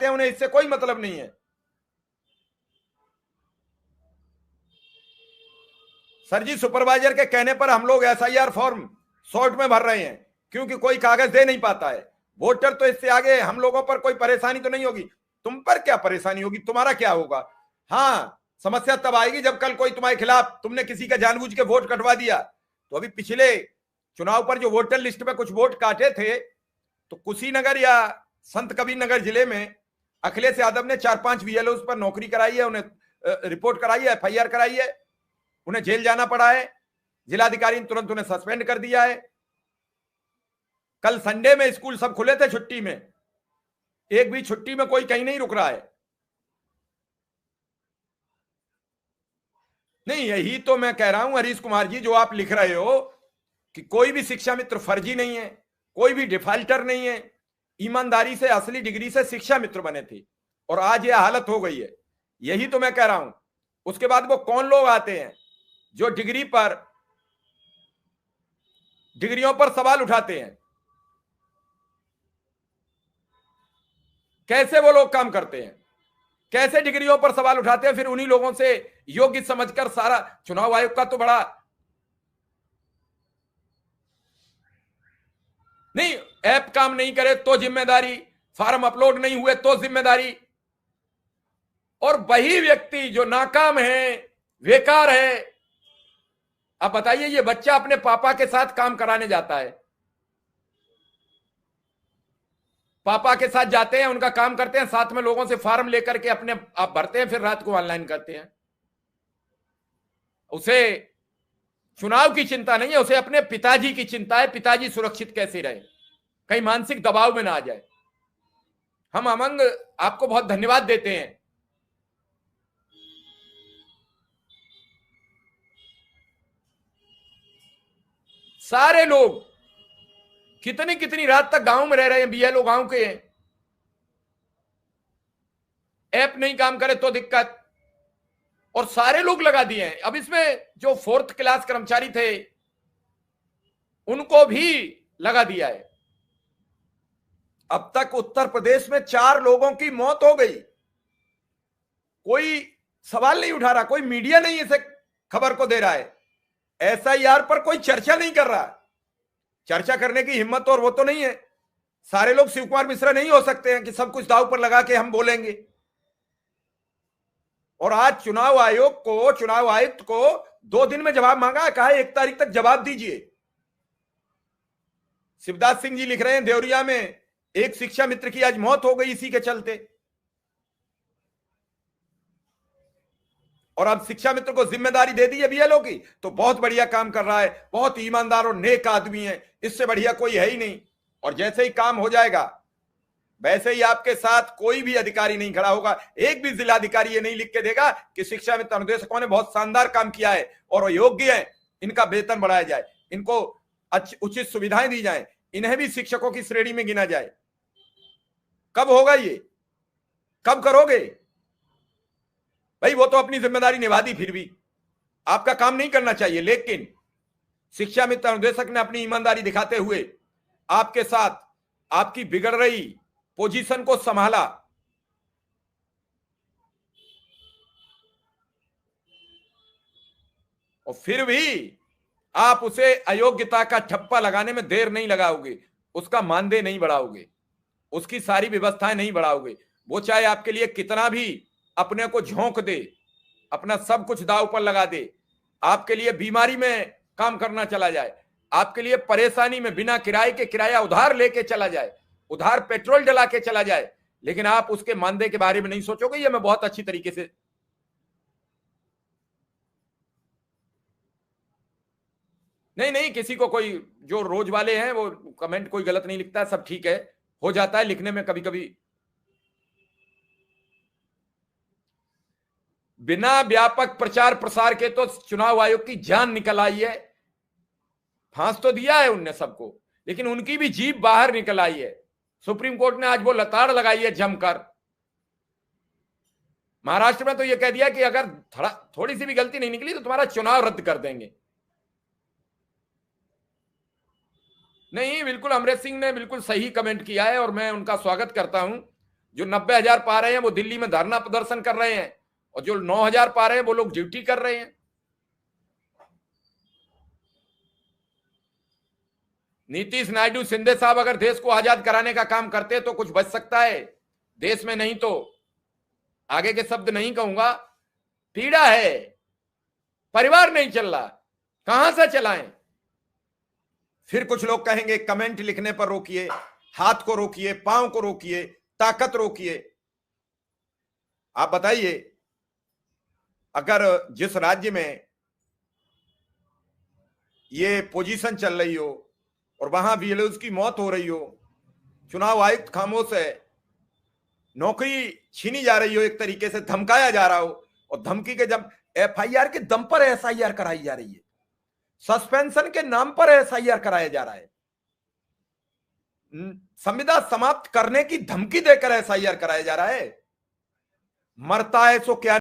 हैं, उन्हें इससे कोई मतलब नहीं है। सर जी, सुपरवाइजर के कहने पर हम लोग एसआईआर फॉर्म शॉर्ट में भर रहे हैं, क्योंकि कोई कागज दे नहीं पाता है। वोटर तो इससे आगे, हम लोगों पर कोई परेशानी तो नहीं होगी। तुम पर क्या परेशानी होगी, तुम्हारा क्या होगा? हाँ, समस्या तब आएगी जब कल कोई तुम्हारे खिलाफ, तुमने किसी का जानबूझ के वोट कटवा दिया। तो अभी पिछले चुनाव पर जो वोटर लिस्ट में कुछ वोट काटे थे, तो कुशीनगर या संत कबीर नगर जिले में अखिलेश यादव ने 4-5 बीएलओ पर नौकरी कराई है, उन्हें रिपोर्ट कराई है, एफआईआर कराई है, उन्हें जेल जाना पड़ा है। जिलाधिकारी ने तुरंत उन्हें सस्पेंड कर दिया है। कल संडे में स्कूल सब खुले थे छुट्टी में, एक भी छुट्टी में कोई कहीं नहीं रुक रहा है। नहीं, यही तो मैं कह रहा हूं हरीश कुमार जी, जो आप लिख रहे हो कि कोई भी शिक्षा मित्र फर्जी नहीं है, कोई भी डिफाल्टर नहीं है, ईमानदारी से असली डिग्री से शिक्षा मित्र बने थे, और आज यह हालत हो गई है। यही तो मैं कह रहा हूं। उसके बाद वो कौन लोग आते हैं जो डिग्रियों पर सवाल उठाते हैं? कैसे वो लोग काम करते हैं, कैसे डिग्रियों पर सवाल उठाते हैं? फिर उन्हीं लोगों से योग्य समझकर सारा चुनाव आयोग का तो बड़ा नहीं, ऐप काम नहीं करे तो जिम्मेदारी, फॉर्म अपलोड नहीं हुए तो जिम्मेदारी। और वही व्यक्ति जो नाकाम है, बेकार है, अब बताइए, ये बच्चा अपने पापा के साथ काम कराने जाता है, पापा के साथ जाते हैं, उनका काम करते हैं, साथ में लोगों से फॉर्म लेकर के अपने आप भरते हैं, फिर रात को ऑनलाइन करते हैं। उसे चुनाव की चिंता नहीं है, उसे अपने पिताजी की चिंता है, पिताजी सुरक्षित कैसे रहे, कहीं मानसिक दबाव में ना आ जाए। हम अमंग आपको बहुत धन्यवाद देते हैं। सारे लोग कितनी कितनी रात तक गांव में रह रहे हैं, बीएलओ गांव के हैं, ऐप नहीं काम करे तो दिक्कत, और सारे लोग लगा दिए हैं। अब इसमें जो 4th क्लास कर्मचारी थे उनको भी लगा दिया है। अब तक उत्तर प्रदेश में 4 लोगों की मौत हो गई, कोई सवाल नहीं उठा रहा, कोई मीडिया नहीं इसे खबर को दे रहा है, एसआईआर पर कोई चर्चा नहीं कर रहा। चर्चा करने की हिम्मत और वो तो नहीं है। सारे लोग शिव कुमार मिश्रा नहीं हो सकते हैं कि सब कुछ दांव पर लगा के हम बोलेंगे। और आज चुनाव आयुक्त को 2 दिन में जवाब मांगा, कहा 1 तारीख तक जवाब दीजिए। शिवदास सिंह जी लिख रहे हैं, देवरिया में एक शिक्षा मित्र की आज मौत हो गई इसी के चलते। और अब शिक्षा मित्र को जिम्मेदारी दे दी है बीएलओ की, तो बहुत बढ़िया काम कर रहा है, बहुत ईमानदार और नेक आदमी है, इससे बढ़िया कोई है ही नहीं। और जैसे ही काम हो जाएगा, वैसे ही आपके साथ कोई भी अधिकारी नहीं खड़ा होगा। एक भी जिलाधिकारी ये नहीं लिख के देगा कि शिक्षा मित्र अनुदेशकों ने बहुत शानदार काम किया है और वो योग्य है, इनका वेतन बढ़ाया जाए, इनको उचित सुविधाएं दी जाए, इन्हें भी शिक्षकों की श्रेणी में गिना जाए। कब होगा ये, कब करोगे भाई? वो तो अपनी जिम्मेदारी निभा दी, फिर भी आपका काम नहीं करना चाहिए। लेकिन शिक्षा मित्र अनुदेशक ने अपनी ईमानदारी दिखाते हुए आपके साथ आपकी बिगड़ रही पोजीशन को संभाला। और फिर भी आप उसे अयोग्यता का ठप्पा लगाने में देर नहीं लगाओगे, उसका मानदेय नहीं बढ़ाओगे, उसकी सारी व्यवस्थाएं नहीं बढ़ाओगे। वो चाहे आपके लिए कितना भी अपने को झोंक दे, अपना सब कुछ दांव पर लगा दे, आपके लिए बीमारी में काम करना चला जाए, आपके लिए परेशानी में बिना किराए के किराया उधार लेके चला जाए, उधार पेट्रोल डला के चला जाए, लेकिन आप उसके मानदेय के बारे में नहीं सोचोगे। ये मैं बहुत अच्छी तरीके से, नहीं किसी को कोई, जो रोज वाले हैं वो कमेंट कोई गलत नहीं लिखता, सब ठीक है, हो जाता है लिखने में कभी कभी। बिना व्यापक प्रचार प्रसार के तो चुनाव आयोग की जान निकल आई है। फांस तो दिया है उनने सबको, लेकिन उनकी भी जीभ बाहर निकल आई है। सुप्रीम कोर्ट ने आज वो लताड़ लगाई है जमकर। महाराष्ट्र में तो ये कह दिया कि अगर थोड़ी सी भी गलती नहीं निकली तो तुम्हारा चुनाव रद्द कर देंगे। नहीं, बिल्कुल अमरेश सिंह ने बिल्कुल सही कमेंट किया है और मैं उनका स्वागत करता हूं। जो 90,000 पा रहे हैं वो दिल्ली में धरना प्रदर्शन कर रहे हैं, और जो 9,000 पा रहे हैं वो लोग ड्यूटी कर रहे हैं। नीतीश नायडू शिंदे साहब अगर देश को आजाद कराने का काम करते तो कुछ बच सकता है देश में, नहीं तो आगे के शब्द नहीं कहूंगा। पीड़ा है, परिवार नहीं चल रहा, कहां से चलाएं। फिर कुछ लोग कहेंगे कमेंट लिखने पर रोकिए, हाथ को रोकिए, पांव को रोकिए, ताकत रोकिए। आप बताइए, अगर जिस राज्य में ये पोजीशन चल रही हो और वहां बीएलओज की मौत हो रही हो, चुनाव आयुक्त खामोश है, नौकरी छीनी जा रही हो, एक तरीके से धमकाया जा रहा हो, और धमकी के जब एफआईआर के दम पर एसआईआर कराई जा रही है, सस्पेंशन के नाम पर एसआईआर कराया जा रहा है, संविदा समाप्त करने की धमकी देकर एसआईआर कराया जा रहा है। मरता है सो क्या